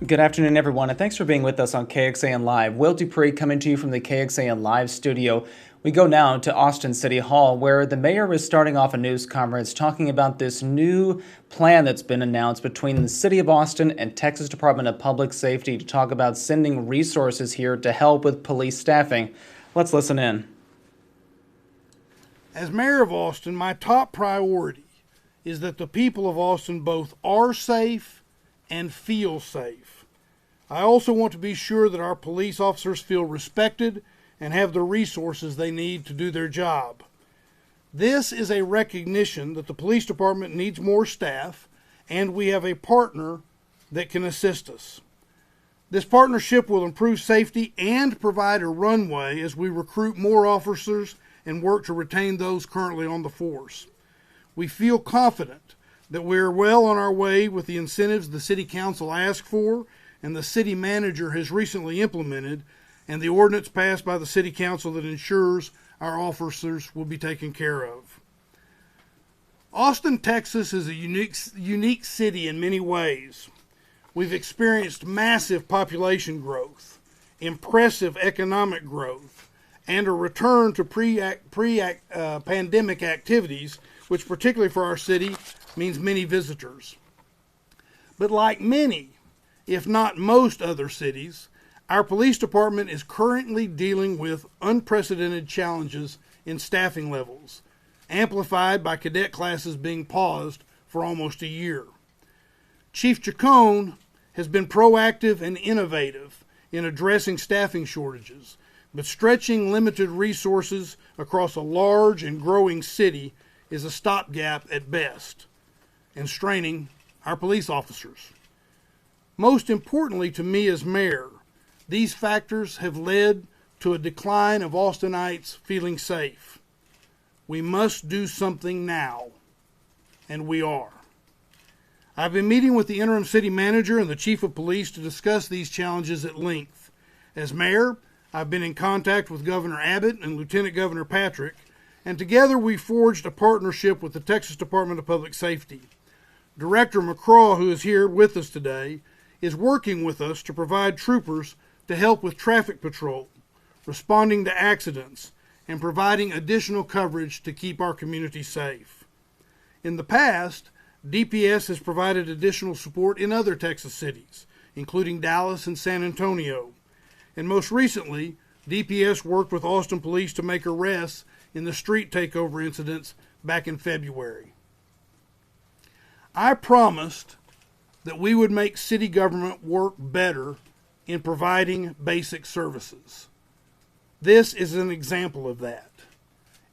Good afternoon, everyone, and thanks for being with us on KXAN Live. Will Dupree coming to you from the KXAN Live studio. We go now to Austin City Hall, where the mayor is starting off a news conference talking about this new plan that's been announced between the City of Austin and Texas Department of Public Safety to talk about sending resources here to help with police staffing. Let's listen in. As mayor of Austin, my top priority is that the people of Austin both are safe and feel safe. I also want to be sure that our police officers feel respected and have the resources they need to do their job. This is a recognition that the police department needs more staff, and we have a partner that can assist us. This partnership will improve safety and provide a runway as we recruit more officers and work to retain those currently on the force. We feel confident that we are well on our way with the incentives the City Council asked for and the City Manager has recently implemented, and the ordinance passed by the City Council that ensures our officers will be taken care of. Austin, Texas is a unique city in many ways. We've experienced massive population growth, impressive economic growth, and a return to pre-pandemic activities, which particularly for our city means many visitors. But like many, if not most other cities, our police department is currently dealing with unprecedented challenges in staffing levels, amplified by cadet classes being paused for almost a year. Chief Chacon has been proactive and innovative in addressing staffing shortages, but stretching limited resources across a large and growing city is a stopgap at best, and straining our police officers. Most importantly to me as mayor, these factors have led to a decline of Austinites feeling safe. We must do something now, and we are. I've been meeting with the interim city manager and the chief of police to discuss these challenges at length. As mayor, I've been in contact with Governor Abbott and Lieutenant Governor Patrick, and together we forged a partnership with the Texas Department of Public Safety. Director McCraw, who is here with us today, is working with us to provide troopers to help with traffic patrol, responding to accidents, and providing additional coverage to keep our community safe. In the past, DPS has provided additional support in other Texas cities, including Dallas and San Antonio. And most recently, DPS worked with Austin Police to make arrests in the street takeover incidents back in February. I promised that we would make city government work better in providing basic services. This is an example of that.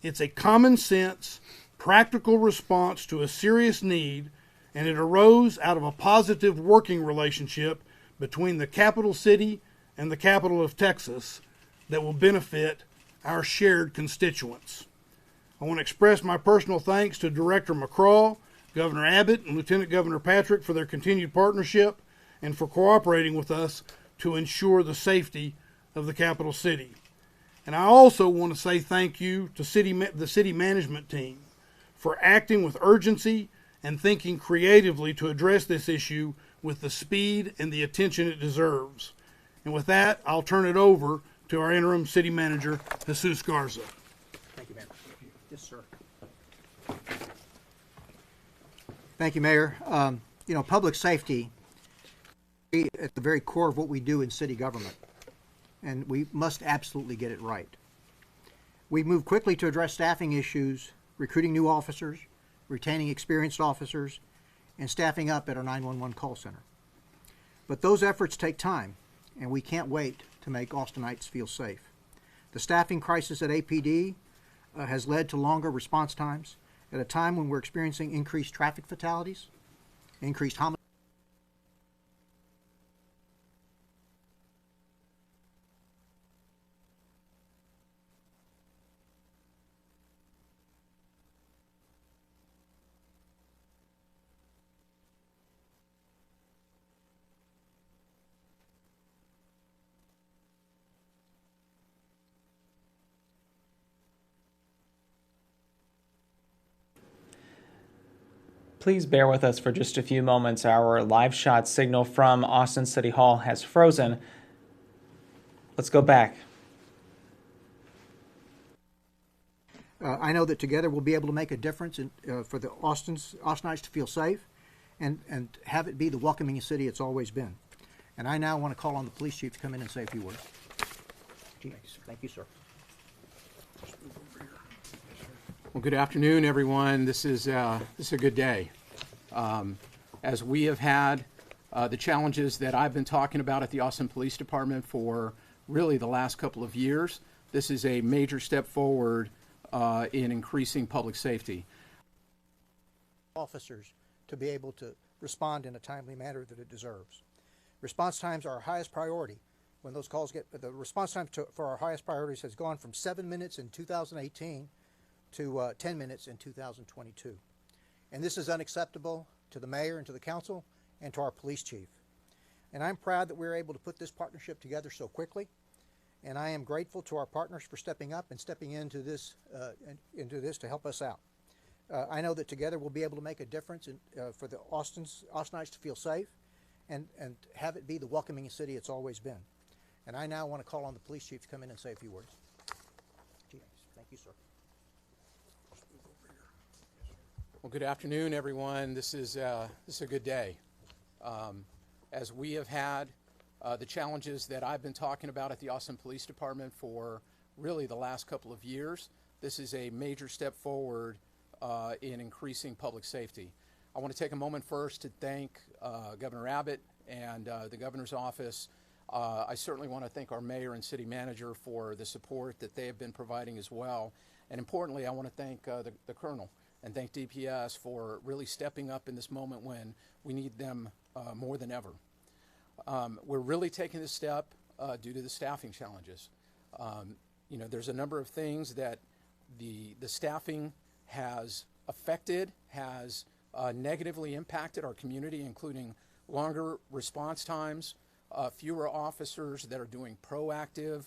It's a common sense, practical response to a serious need, and it arose out of a positive working relationship between the capital city and the capital of Texas that will benefit our shared constituents. I want to express my personal thanks to Director McCraw, Governor Abbott, and Lieutenant Governor Patrick for their continued partnership and for cooperating with us to ensure the safety of the capital city. And I also want to say thank you to the city management team for acting with urgency and thinking creatively to address this issue with the speed and the attention it deserves. And with that, I'll turn it over to our interim city manager, Jesus Garza. Thank you, Mayor. Yes, sir. Thank you, Mayor. Public safety is at the very core of what we do in city government, and we must absolutely get it right. We moved quickly to address staffing issues, recruiting new officers, retaining experienced officers, and staffing up at our 911 call center. But those efforts take time, and we can't wait to make Austinites feel safe. The staffing crisis at APD has led to longer response times at a time when we're experiencing increased traffic fatalities, increased homicides. Please bear with us for just a few moments. Our live shot signal from Austin City Hall has frozen. Let's go back. I know that together we'll be able to make a difference for the Austinites to feel safe and have it be the welcoming city it's always been. And I now want to call on the police chief to come in and say a few words. Chief, thank you, sir. Well, good afternoon, everyone. This is a good day. As we have had the challenges that I've been talking about at the Austin Police Department for really the last couple of years, this is a major step forward in increasing public safety. Officers to be able to respond in a timely manner that it deserves. Response times are our highest priority. When those calls the response time for our highest priorities has gone from 7 minutes in 2018 to 10 minutes in 2022. And this is unacceptable to the mayor and to the council and to our police chief. And I'm proud that we were able to put this partnership together so quickly. And I am grateful to our partners for stepping up and stepping into this to help us out. I know that together we'll be able to make a difference for the Austinites to feel safe and have it be the welcoming city it's always been. And I now want to call on the police chief to come in and say a few words. Chief, thank you, sir. Well, good afternoon, everyone. This is a good day. As we have had the challenges that I've been talking about at the Austin Police Department for really the last couple of years, this is a major step forward in increasing public safety. I want to take a moment first to thank Governor Abbott and the governor's office. I certainly want to thank our mayor and city manager for the support that they have been providing as well. And importantly, I want to thank the colonel and thank DPS for really stepping up in this moment when we need them more than ever. We're really taking this step due to the staffing challenges. There's a number of things that the staffing has affected, has negatively impacted our community, including longer response times, fewer officers that are doing proactive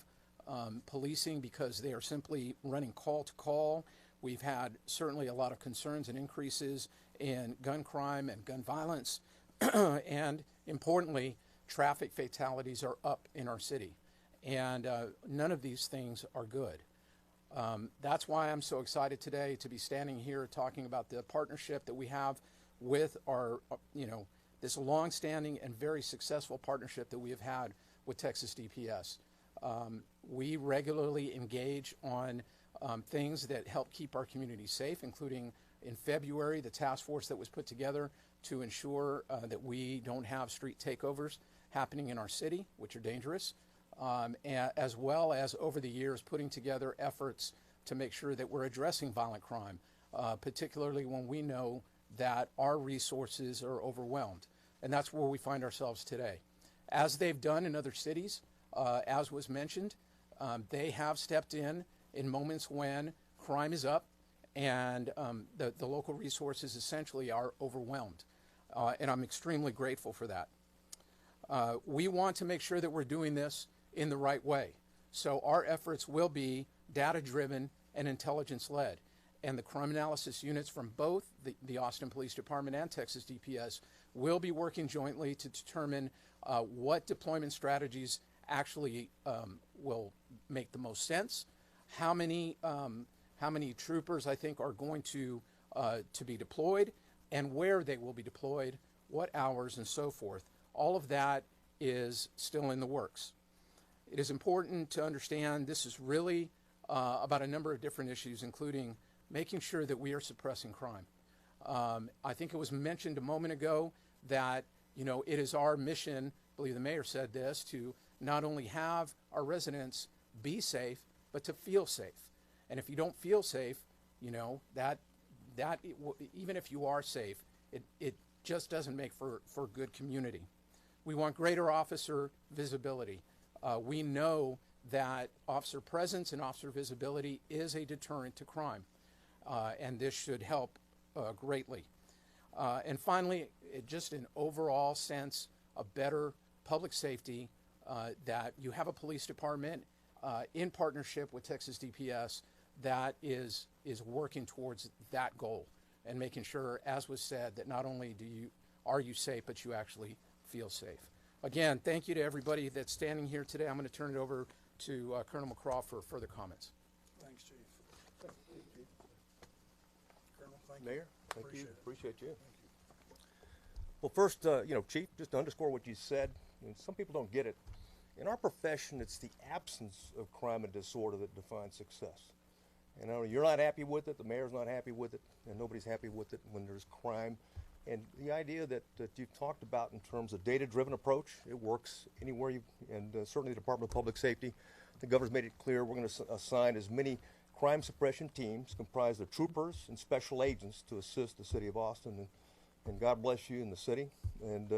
policing because they are simply running call to call. We've had certainly a lot of concerns and increases in gun crime and gun violence. And importantly, traffic fatalities are up in our city. And none of these things are good. That's why I'm so excited today to be standing here talking about the partnership that we have with our, this long-standing and very successful partnership that we have had with Texas DPS. We regularly engage on things that help keep our community safe, including in February, the task force that was put together to ensure that we don't have street takeovers happening in our city, which are dangerous, as well as over the years putting together efforts to make sure that we're addressing violent crime, particularly when we know that our resources are overwhelmed. And that's where we find ourselves today. As they've done in other cities, as was mentioned, they have stepped in moments when crime is up and the local resources essentially are overwhelmed. And I'm extremely grateful for that. We want to make sure that we're doing this in the right way. So our efforts will be data-driven and intelligence-led. And the crime analysis units from both the Austin Police Department and Texas DPS will be working jointly to determine what deployment strategies actually will make the most sense, how many troopers I think are going to be deployed, and where they will be deployed, what hours, and so forth. All of that is still in the works. It is important to understand this is really about a number of different issues, including making sure that we are suppressing crime. I think it was mentioned a moment ago that it is our mission, I believe the mayor said this, to not only have our residents be safe, but to feel safe. And if you don't feel safe, that even if you are safe, it just doesn't make for good community. We want greater officer visibility. We know that officer presence and officer visibility is a deterrent to crime, and this should help greatly. And finally, just an overall sense of better public safety, that you have a police department in partnership with Texas DPS that is working towards that goal. and making sure, as was said, that not only are you safe, but you actually feel safe. Again, thank you to everybody that's standing here today. I'm going to turn it over to Colonel McCraw for further comments. Thanks, Chief. Colonel, thank you. Mayor, thank you. Appreciate it. Appreciate you. Well, first, Chief, just to underscore what you said, some people don't get it. In our profession, it's the absence of crime and disorder that defines success. And I know you're not happy with it, the mayor's not happy with it, and nobody's happy with it when there's crime. And the idea that you've talked about in terms of data-driven approach, it works anywhere and certainly the Department of Public Safety, the governor's made it clear we're going to assign as many crime suppression teams comprised of troopers and special agents to assist the city of Austin. And God bless you in the city. And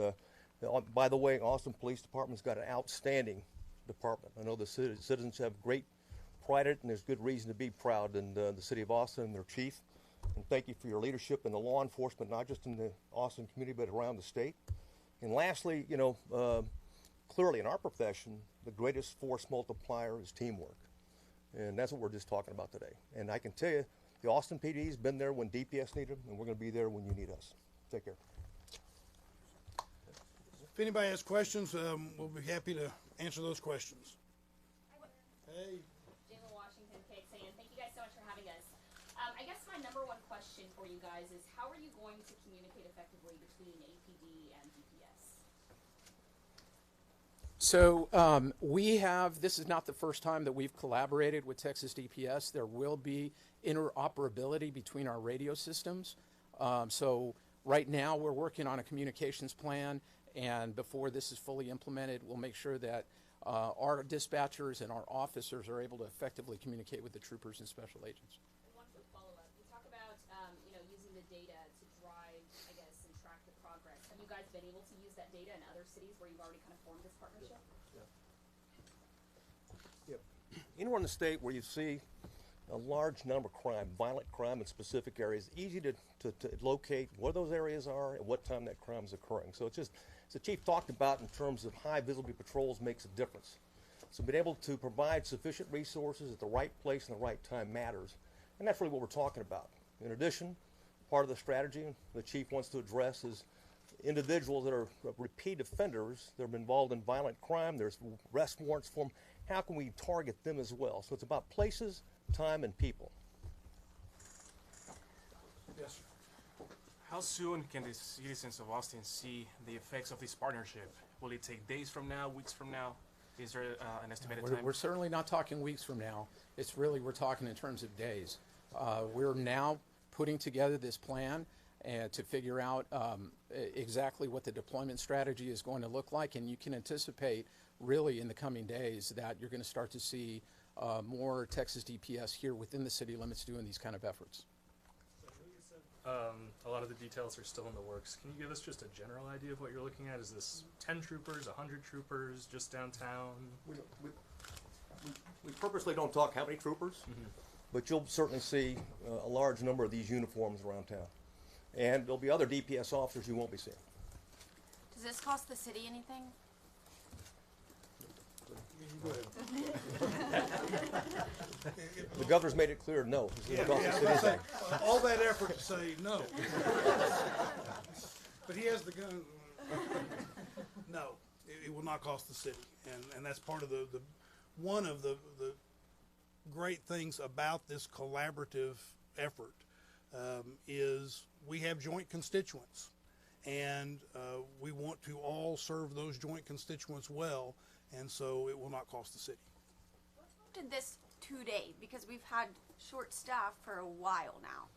by the way, Austin Police Department's got an outstanding department. I know the citizens have great pride in it, and there's good reason to be proud in the city of Austin and their chief. And thank you for your leadership in the law enforcement, not just in the Austin community, but around the state. And lastly, clearly in our profession, the greatest force multiplier is teamwork. And that's what we're just talking about today. And I can tell you, the Austin PD has been there when DPS needed them, and we're going to be there when you need us. Take care. If anybody has questions, we'll be happy to answer those questions. Hey. Jayla Washington, KXAN. Thank you guys so much for having us. I guess my number one question for you guys is how are you going to communicate effectively between APD and DPS? So this is not the first time that we've collaborated with Texas DPS. There will be interoperability between our radio systems. So right now we're working on a communications plan, and before this is fully implemented, we'll make sure that our dispatchers and our officers are able to effectively communicate with the troopers and special agents. And one quick follow-up. You talk about using the data to drive, I guess, and track the progress. Have you guys been able to use that data in other cities where you've already kind of formed this partnership? Yep. Anywhere in the state where you see a large number of crime, violent crime in specific areas, easy to locate where those areas are and what time that crime is occurring. So it's just, as the chief talked about in terms of high visibility patrols makes a difference. So being able to provide sufficient resources at the right place and the right time matters. And that's really what we're talking about. In addition, part of the strategy the chief wants to address is individuals that are repeat offenders that are involved in violent crime. There's arrest warrants for them. How can we target them as well? So it's about places, time, and people. Yes, sir. How soon can the citizens of Austin see the effects of this partnership? Will it take days from now, weeks from now? Is there an estimated time? We're certainly not talking weeks from now. We're talking in terms of days. We're now putting together this plan and to figure out exactly what the deployment strategy is going to look like, and you can anticipate really in the coming days that you're going to start to see more Texas DPS here within the city limits doing these kind of efforts. A lot of the details are still in the works. Can you give us just a general idea of what you're looking at? Is this 10 troopers, 100 troopers, just downtown? We purposely don't talk how many troopers, but you'll certainly see a large number of these uniforms around town. And there'll be other DPS officers you won't be seeing. Does this cost the city anything? The governor's made it clear, no. All that effort to say no. But he has the gun. No, it will not cost the city. And that's part of one of the great things about this collaborative effort is we have joint constituents. And we want to all serve those joint constituents well, and so it will not cost the city. What prompted this today? Because we've had short staff for a while now.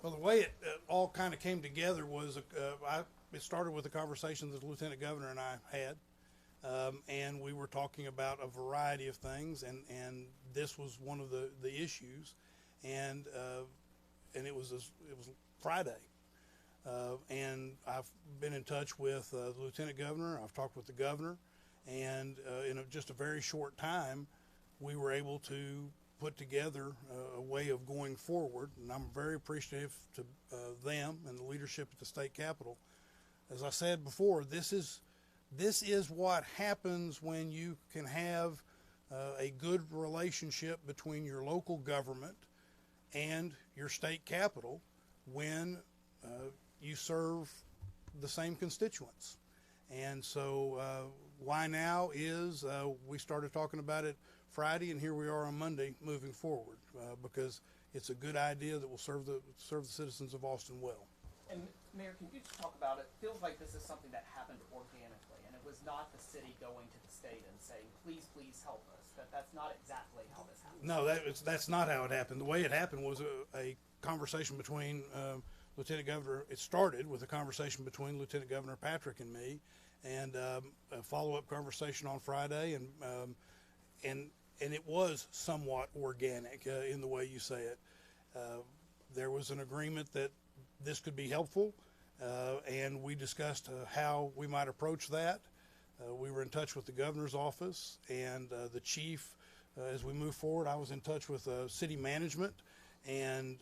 Well, the way it all kind of came together was it started with a conversation that the Lieutenant Governor and I had, and we were talking about a variety of things, and this was one of the issues, and it was Friday. And I've been in touch with the Lieutenant Governor. I've talked with the Governor, and in just a very short time, we were able to put together a way of going forward. And I'm very appreciative to them and the leadership at the state capitol. As I said before, this is what happens when you can have a good relationship between your local government and your state capital when you serve the same constituents. And so why now is we started talking about it Friday, and here we are on Monday moving forward because it's a good idea that will serve the citizens of Austin well. And Mayor, can you just talk about it? Feels like this is something that happened organically, and it was not the city going to the state and saying, please, please help us. That's not exactly how this happened. No, that's not how it happened. The way it happened was a conversation between Lieutenant Governor. It started with a conversation between Lieutenant Governor Patrick and me, and a follow-up conversation on Friday, and it was somewhat organic in the way you say it. There was an agreement that this could be helpful, and we discussed how we might approach that. We were in touch with the governor's office and the chief. As we move forward, I was in touch with city management and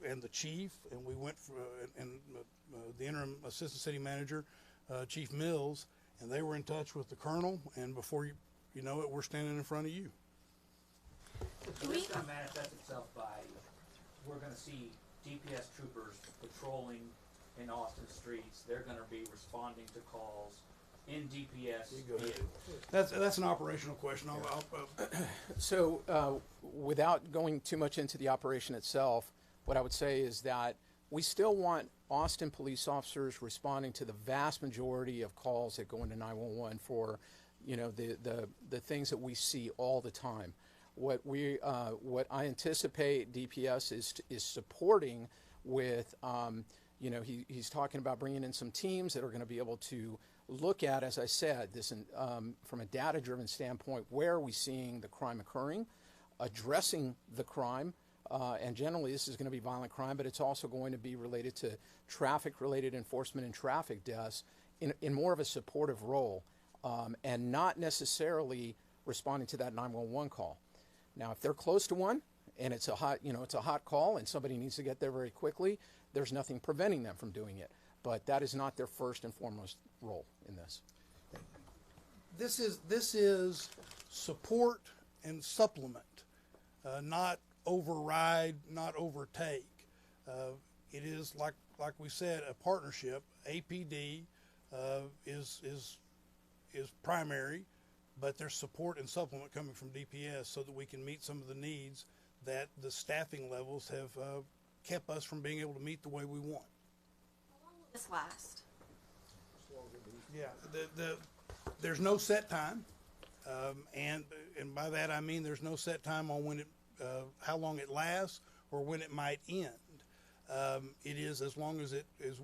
the chief, and we went for, and the interim assistant city manager, Chief Mills, and they were in touch with the colonel. And before you know it, we're standing in front of you. So this is going to manifest itself by, we're going to see DPS troopers patrolling in Austin streets. They're going to be responding to calls in DPS view. That's an operational question. So without going too much into the operation itself, what I would say is that we still want Austin police officers responding to the vast majority of calls that go into 911 for, the things that we see all the time. What I anticipate DPS is supporting with, he's talking about bringing in some teams that are going to be able to look at, as I said, this from a data-driven standpoint, where are we seeing the crime occurring, addressing the crime, and generally this is going to be violent crime, but it's also going to be related to traffic-related enforcement and traffic deaths in more of a supportive role, and not necessarily responding to that 911 call. Now, if they're close to one and it's a hot call and somebody needs to get there very quickly, there's nothing preventing them from doing it. But that is not their first and foremost role in this. This is support and supplement, not override, not overtake. It is like we said, a partnership. APD is primary, but there's support and supplement coming from DPS so that we can meet some of the needs that the staffing levels have kept us from being able to meet the way we want. How long will this last? Yeah, there's no set time, and by that I mean there's no set time on when how long it lasts or when it might end. It is as long as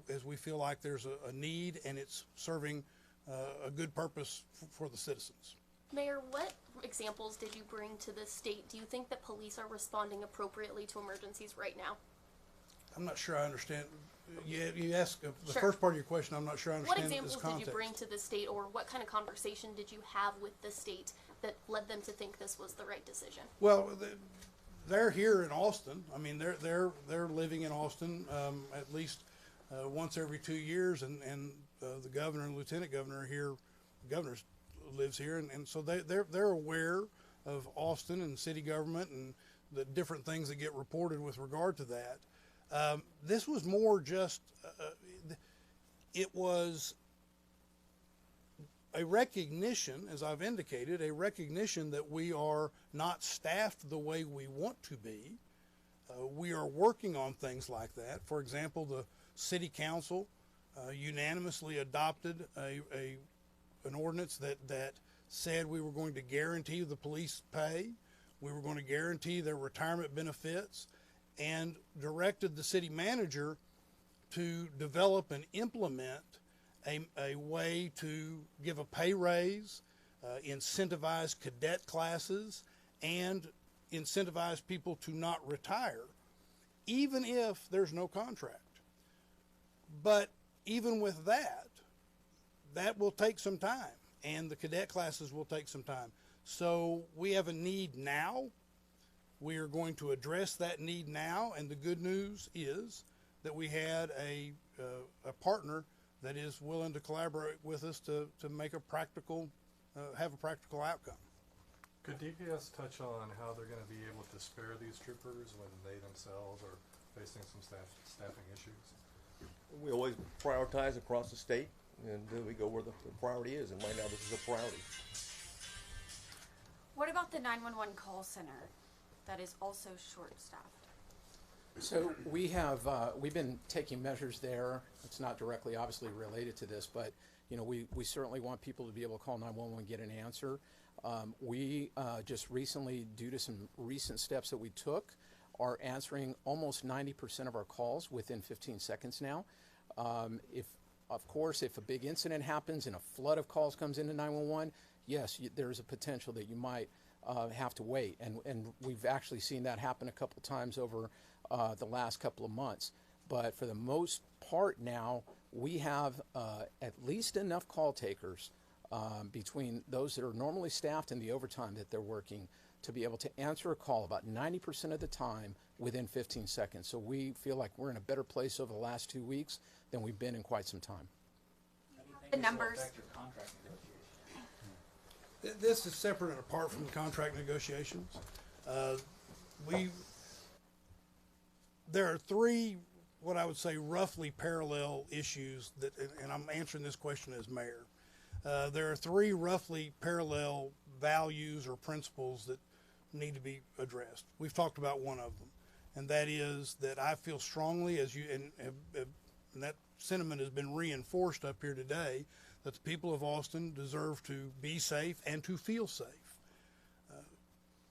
as we feel like there's a need and it's serving a good purpose for the citizens. Mayor, what examples did you bring to the state? Do you think that police are responding appropriately to emergencies right now? I'm not sure I understand. You asked the Sure. first part of your question. I'm not sure I What understand this examples context. did you bring to the state, or what kind of conversation did you have with the state that led them to think this was the right decision? Well, they're here in Austin. I mean, they're living in Austin at least once every 2 years, and the governor and lieutenant governor are here. The governor lives here, and so they're aware of Austin and city government and the different things that get reported with regard to that. This was more just it was a recognition, as I've indicated, a recognition that we are not staffed the way we want to be. We are working on things like that. For example, the city council unanimously adopted an ordinance that said we were going to guarantee the police pay, we were going to guarantee their retirement benefits, and directed the city manager to develop and implement a way to give a pay raise, incentivize cadet classes, and incentivize people to not retire, even if there's no contract. But even with that will take some time, and the cadet classes will take some time. So we have a need now. We are going to address that need now, and the good news is that we had a partner that is willing to collaborate with us to make a practical, have a practical outcome. Could DPS touch on how they're going to be able to spare these troopers when they themselves are facing some staffing issues? We always prioritize across the state, and we go where the priority is, and right now this is a priority. What about the 911 call center that is also short-staffed? So we have we've been taking measures there. It's not directly, obviously, related to this, but you know, we certainly want people to be able to call 911 and get an answer. We just recently, due to some recent steps that we took, are answering almost 90% of our calls within 15 seconds now. Of course, if a big incident happens and a flood of calls comes into 911, yes, there's a potential that you might have to wait. And we've actually seen that happen a couple times over the last couple of months. But for the most part now, we have at least enough call takers between those that are normally staffed and the overtime that they're working to be able to answer a call about 90% of the time within 15 seconds. So we feel like we're in a better place over the last 2 weeks than we've been in quite some time. The numbers. This is separate and apart from the contract negotiations. There are three, what I would say, roughly parallel issues that, and I'm answering this question as mayor. There are three roughly parallel values or principles that need to be addressed. We've talked about one of them, and that is that I feel strongly, as you and that sentiment has been reinforced up here today, that the people of Austin deserve to be safe and to feel safe.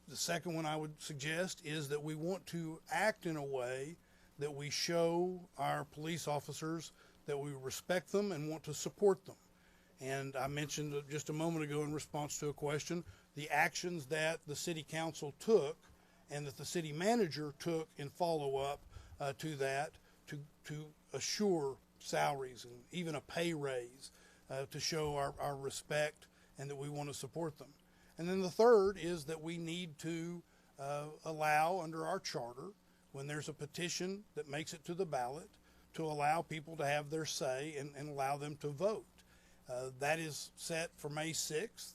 The second one I would suggest is that we want to act in a way that we show our police officers that we respect them and want to support them. And I mentioned just a moment ago in response to a question, the actions that the city council took and that the city manager took in follow-up to that to assure salaries and even a pay raise to show our respect and that we want to support them. And then the third is that we need to allow under our charter, when there's a petition that makes it to the ballot, to allow people to have their say and allow them to vote. That is set for May 6th,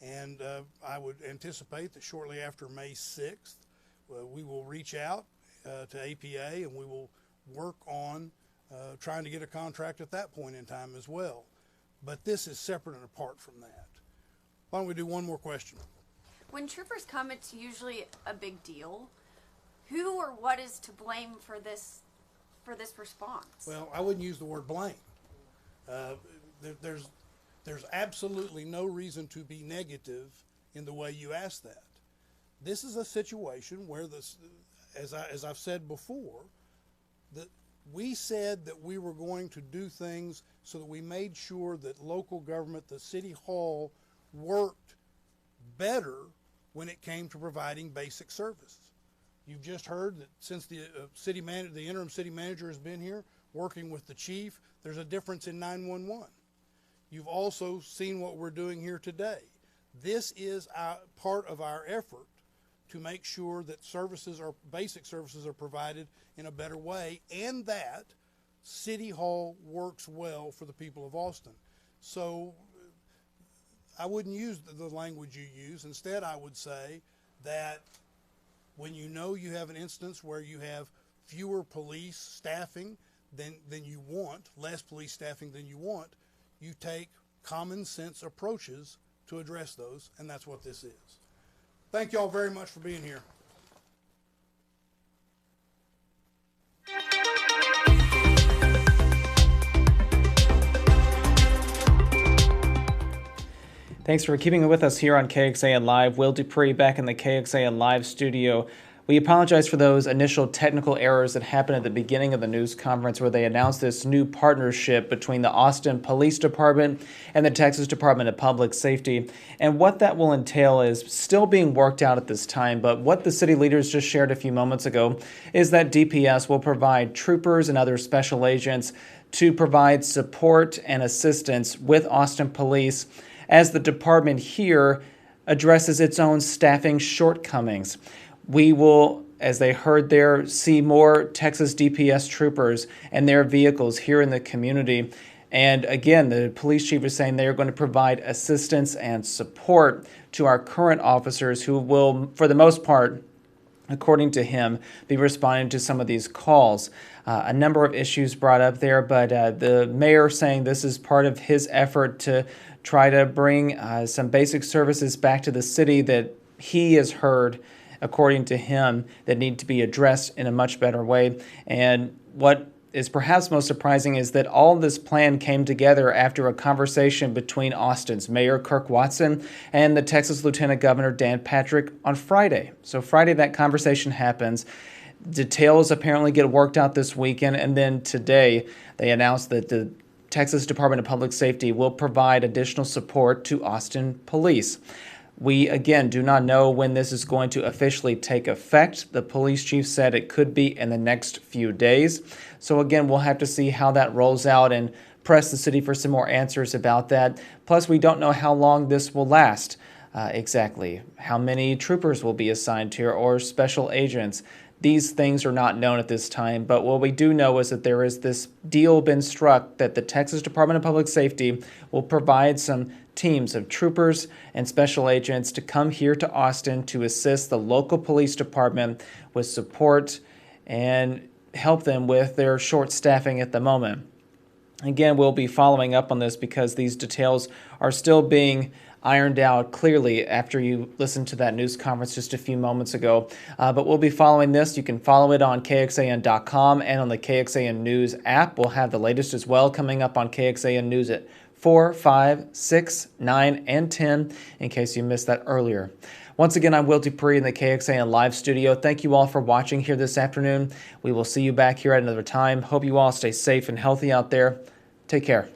and I would anticipate that shortly after May 6th, we will reach out to APA and we will work on trying to get a contract at that point in time as well. But this is separate and apart from that. Why don't we do one more question? When troopers come, it's usually a big deal. Who or what is to blame for this response? Well, I wouldn't use the word blame. There's absolutely no reason to be negative in the way you ask that. This is a situation where as I've said before, that we said that we were going to do things so that we made sure that local government, the city hall, worked better when it came to providing basic services. You've just heard that since the interim city manager has been here working with the chief, there's a difference in 911. You've also seen what we're doing here today. This is part of our effort to make sure that basic services are provided in a better way, and that City Hall works well for the people of Austin. So I wouldn't use the language you use. Instead, I would say that when you know you have an instance where you have fewer police staffing than you want, less police staffing than you want, you take common sense approaches to address those, and that's what this is. Thank you all very much for being here. Thanks for keeping it with us here on KXAN Live. Will Dupree back in the KXAN Live studio. We apologize for those initial technical errors that happened at the beginning of the news conference where they announced this new partnership between the Austin Police Department and the Texas Department of Public Safety. And what that will entail is still being worked out at this time, but what the city leaders just shared a few moments ago is that DPS will provide troopers and other special agents to provide support and assistance with Austin Police as the department here addresses its own staffing shortcomings. We will, as they heard there, see more Texas DPS troopers and their vehicles here in the community. And again, the police chief is saying they are going to provide assistance and support to our current officers who will, for the most part, according to him, be responding to some of these calls. A number of issues brought up there, but the mayor saying this is part of his effort to try to bring some basic services back to the city that he has heard, according to him, that need to be addressed in a much better way. And what is perhaps most surprising is that all this plan came together after a conversation between Austin's Mayor Kirk Watson and the Texas Lieutenant Governor Dan Patrick on Friday. So Friday that conversation happens. Details apparently get worked out this weekend, and then today they announced that the Texas Department of Public Safety will provide additional support to Austin police. We, again, do not know when this is going to officially take effect. The police chief said it could be in the next few days. So, again, we'll have to see how that rolls out and press the city for some more answers about that. Plus, we don't know how long this will last exactly, how many troopers will be assigned here or special agents. These things are not known at this time, but what we do know is that there is this deal been struck that the Texas Department of Public Safety will provide some teams of troopers and special agents to come here to Austin to assist the local police department with support and help them with their short staffing at the moment. Again, we'll be following up on this because these details are still being ironed out clearly after you listened to that news conference just a few moments ago. But we'll be following this. You can follow it on KXAN.com and on the KXAN News app. We'll have the latest as well coming up on KXAN News at 4, 5, 6, 9, and 10 in case you missed that earlier. Once again, I'm Will Dupree in the KXAN Live studio. Thank you all for watching here this afternoon. We will see you back here at another time. Hope you all stay safe and healthy out there. Take care.